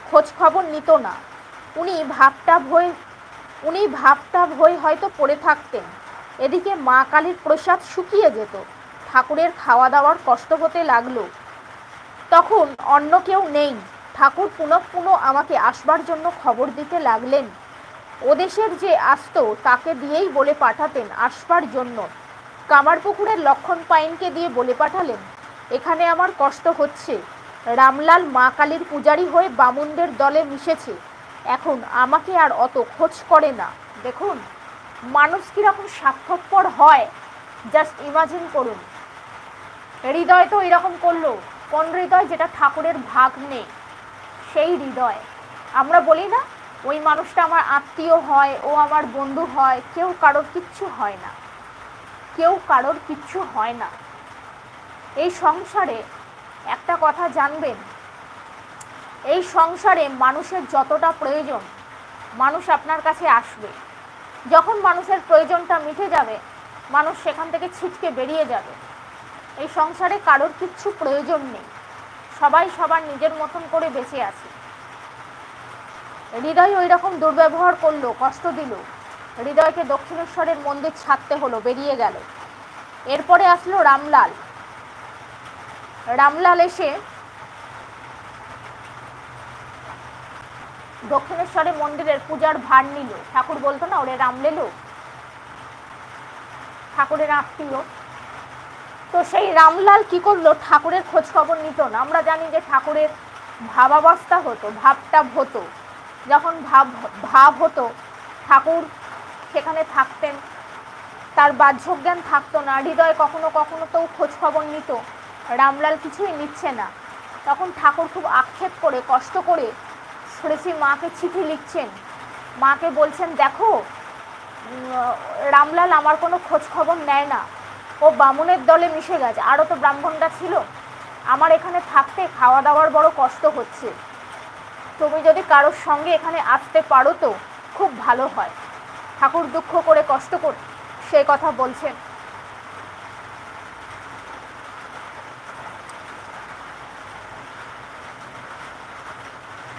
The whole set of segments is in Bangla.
খোঁজ খবর নিত না। উনি ভাবটা ভয় হয়তো পড়ে থাকতেন। এদিকে মা কালীর প্রসাদ শুকিয়ে যেত, ঠাকুরের খাওয়া দাওয়ার কষ্ট হতে লাগলো। তখন অন্য কেউ নেই, ঠাকুর পুনঃ পুনঃ আমাকে আসবার জন্য খবর দিতে লাগলেন। ওদেশের যে আসতো তাকে দিয়েই বলে পাঠাতেন আসবার জন্য। কামারপুকুরের লক্ষণ পাইনকে দিয়ে বলে পাঠালেন, এখানে আমার কষ্ট হচ্ছে। রামলাল মা কালীর পূজারি হয়ে বামুনদের দলে মিশেছে, এখন আমাকে আর অত খোঁজ করে না। দেখুন মানুষ কিরকম স্বার্থপর হয়, জাস্ট ইমাজিন করুন। হৃদয় তো এরকম করলো, কোন হৃদয়? যেটা ঠাকুরের ভাগ নেই, সেই হৃদয়। আমরা বলি না ওই মানুষটা আমার আত্মীয় হয়, ও আমার বন্ধু হয়, কেউ কারোর কিচ্ছু হয় না, কেউ কারোর কিচ্ছু হয় না। এই সংসারে একটা কথা জানবেন, এই সংসারে মানুষের যতটা প্রয়োজন মানুষ আপনার কাছে আসবে। যখন মানুষের প্রয়োজনটা মিটে যাবে মানুষ সেখান থেকে ছিটকে বেরিয়ে যাবে। এই সংসারে কারোর কিচ্ছু প্রয়োজন নেই, সবাই সবার নিজের মতন করে বেঁচে আছে। হৃদয় ওই রকম দুর্ব্যবহার করলো, কষ্ট দিল। হৃদয়কে দক্ষিণেশ্বরের মন্দির ছাড়তে হলো, বেরিয়ে গেল। এরপরে আসলো রামলাল। রামলাল এসে দক্ষিণেশ্বরের মন্দিরের পূজার ভার নিল। ঠাকুর বলতো না ওরে রামলেলো, ঠাকুরের আত্মীয়। তো সেই রামলাল কি করলো, ঠাকুরের খোঁজ খবর নিত না। আমরা জানি যে ঠাকুরের ভাবাবস্থা হতো, ভাবটা হতো। যখন ভাব হতো ঠাকুর সেখানে থাকতেন, তার বাহ্যজ্ঞান থাকতো না। হৃদয় কখনো কখনো তো খোঁজ খবর নিত, রামলাল কিছুই নিচ্ছে না। তখন ঠাকুর খুব আক্ষেপ করে কষ্ট করে শ্রী মাকে চিঠি লিখছেন, মাকে বলছেন দেখো রামলাল আমার কোনো খোঁজ খবর নেয় না, ও বামুনের দলে মিশে গেছে। আরও তো ব্রাহ্মণরা ছিল, আমার এখানে থাকতে খাওয়া দাওয়ার বড় কষ্ট হচ্ছে, তুমি যদি কারোর সঙ্গে এখানে আসতে পারো তো খুব ভালো হয়। ঠাকুর দুঃখ করে কষ্ট করে সেই কথা বলছেন।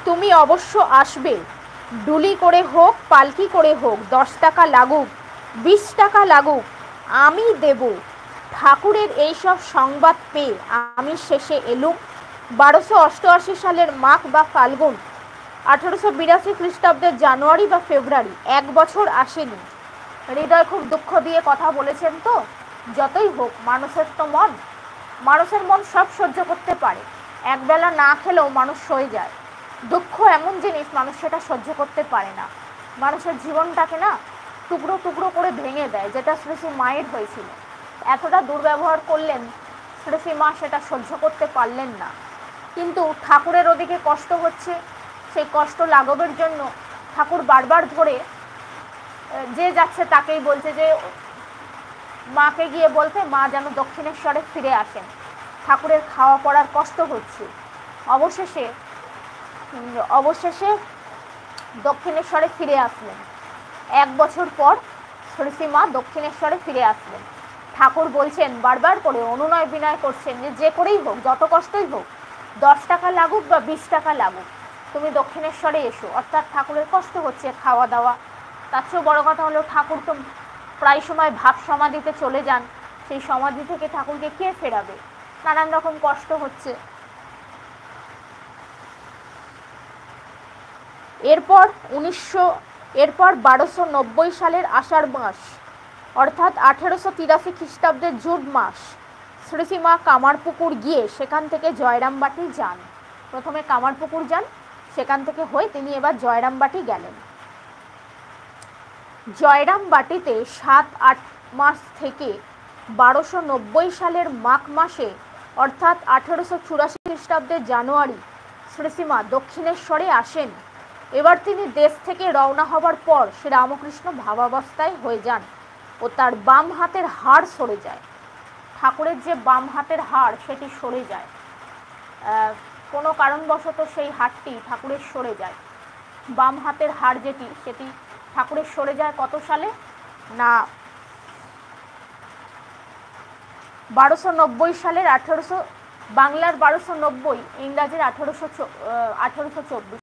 তুমি অবশ্য আসবে, ডুলি করে হোক পালকি করে হোক, 10 টাকা লাগুক 20 টাকা লাগুক আমি দেব। ঠাকুরের এইসব সংবাদ পেয়ে আমি শেষে এলুম 1288 সালের মাঘ বা ফাল্গুন, 1882 খ্রিস্টাব্দের জানুয়ারি বা ফেব্রুয়ারি, 1 বছর আসেনি। হৃদয় খুব দুঃখ দিয়ে কথা বলেছেন। তো যতই হোক মানুষের তো মন, মানুষের মন সব সহ্য করতে পারে, একবেলা না খেলেও মানুষ সয়ে যায়। দুঃখ এমন জিনিস মানুষ সেটা সহ্য করতে পারে না, মানুষের জীবনটাকে না টুকরো টুকরো করে ভেঙে দেয়, যেটা শ্রী মায়ের হয়েছিল। এতটা দুর্ব্যবহার করলেন শ্রী মা, সেটা সহ্য করতে পারলেন না। কিন্তু ঠাকুরের ওদিকে কষ্ট হচ্ছে, সেই কষ্ট লাঘবের জন্য ঠাকুর বারবার ধরে যে যাচ্ছে তাকেই বলছে যে মাকে গিয়ে বলতে মা যেন দক্ষিণেশ্বরে ফিরে আসেন, ঠাকুরের খাওয়া পড়ার কষ্ট হচ্ছে। অবশেষে দক্ষিণেশ্বরে ফিরে আসলেন। 1 বছর পর শ্রী মা দক্ষিণেশ্বরে ফিরে আসলেন। ঠাকুর বলছেন বারবার করে, অনুনয় বিনয় করছেন যে করেই হোক, যত কষ্টই হোক, 10 টাকা লাগুক বা 20 টাকা লাগুক, তুমি দক্ষিণেশ্বরে এসো। অর্থাৎ ঠাকুরের কষ্ট হচ্ছে খাওয়া দাওয়া। তার চেয়েও বড় কথা হলো ঠাকুর তো প্রায় সময় ভাব সমাধিতে চলে যান, সেই সমাধি থেকে ঠাকুরকে কে ফেরাবে, নানান রকম কষ্ট হচ্ছে। এরপর 1290 সালের আষাঢ় মাস, অর্থাৎ 1883 খ্রিস্টাব্দের জুন মাস, শ্রীমা কামারপুকুর গিয়ে সেখান থেকে জয়রামবাটি যান। প্রথমে কামারপুকুর যান, সেখান থেকে হয়ে তিনি এবার জয়রামবাটি গেলেন। জয়রামবাটিতে 7-8 মাস থেকে 1290 সালের মাঘ মাসে, অর্থাৎ 1884 খ্রিস্টাব্দের জানুয়ারি, শ্রীমা দক্ষিণেশ্বরে আসেন। এবার তিনি দেশ থেকে রওনা হবার পর শ্রীরামকৃষ্ণ ভাবাবস্থায় হয়ে যান ও তার বাম হাতের হাড় সরে যায়। ঠাকুরের যে বাম হাতের হাড় সেটি সরে যায়, কোনো কারণবশত সেই হাড়টি ঠাকুরের সরে যায়। বাম হাতের হাড় সেটি ঠাকুরের সরে যায় কত সালে না 1290 সালের বাংলার 1290, ইংরাজির 1824।